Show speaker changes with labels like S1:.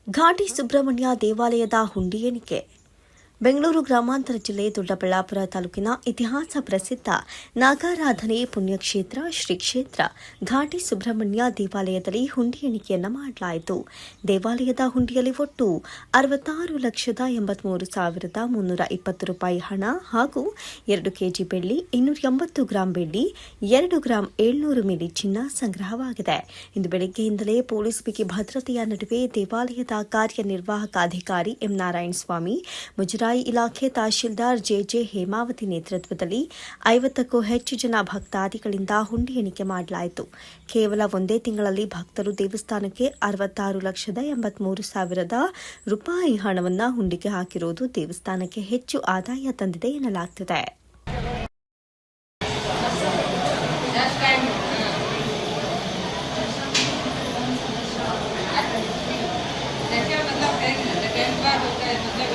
S1: ಘಾಟಿ ಸುಬ್ರಹ್ಮಣ್ಯ ದೇವಾಲಯದ ಹುಂಡಿ ಎಣಿಕೆ. ಬೆಂಗಳೂರು ಗ್ರಾಮಾಂತರ ಜಿಲ್ಲೆ ದೊಡ್ಡಬಳ್ಳಾಪುರ ತಾಲೂಕಿನ ಇತಿಹಾಸ ಪ್ರಸಿದ್ಧ ನಾಗಾರಾಧನೆ ಪುಣ್ಯಕ್ಷೇತ್ರ ಶ್ರೀ ಕ್ಷೇತ್ರ ಘಾಟಿ ಸುಬ್ರಹ್ಮಣ್ಯ ದೇವಾಲಯದಲ್ಲಿ ಹುಂಡಿ ಎಣಿಕೆಯನ್ನು ಮಾಡಲಾಯಿತು. ದೇವಾಲಯದ ಹುಂಡಿಯಲ್ಲಿ ಒಟ್ಟು 66,83,320 ರೂಪಾಯಿ ಹಣ ಹಾಗೂ 2 ಕೆಜಿ ಬೆಳ್ಳಿ, 280 ಗ್ರಾಂ ಬೆಳ್ಳಿ, 2 ಗ್ರಾಂ 700 ಮಿಲಿ ಚಿನ್ನ ಸಂಗ್ರಹವಾಗಿದೆ. ಇಂದು ಬೆಳಗ್ಗೆಯಿಂದಲೇ ಪೊಲೀಸ್ ಬಿಗಿ ಭದ್ರತೆಯ ನಡುವೆ ದೇವಾಲಯದ ಕಾರ್ಯನಿರ್ವಾಹಕ ಅಧಿಕಾರಿ ಎಂ ನಾರಾಯಣ ಸ್ವಾಮಿ, ಮುಜರಾಯಿ ಇಲಾಖೆ ತಹಶೀಲ್ದಾರ್ ಜೆ ಹೇಮಾವತಿ ನೇತೃತ್ವದಲ್ಲಿ 50ಕ್ಕೂ ಹೆಚ್ಚು ಜನ ಭಕ್ತಾದಿಗಳಿಂದ ಹುಂಡಿ ಎಣಿಕೆ ಮಾಡಲಾಯಿತು. ಕೇವಲ ಒಂದೇ ತಿಂಗಳಲ್ಲಿ ಭಕ್ತರು ದೇವಸ್ಥಾನಕ್ಕೆ 66,83,000 ರೂಪಾಯಿ ಹಣವನ್ನು ಹುಂಡಿಗೆ ಹಾಕಿರುವುದು ದೇವಸ್ಥಾನಕ್ಕೆ ಹೆಚ್ಚು ಆದಾಯ ತಂದಿದೆ ಎನ್ನಲಾಗುತ್ತಿದೆ.
S2: मतलब 10 बार होता है, मतलब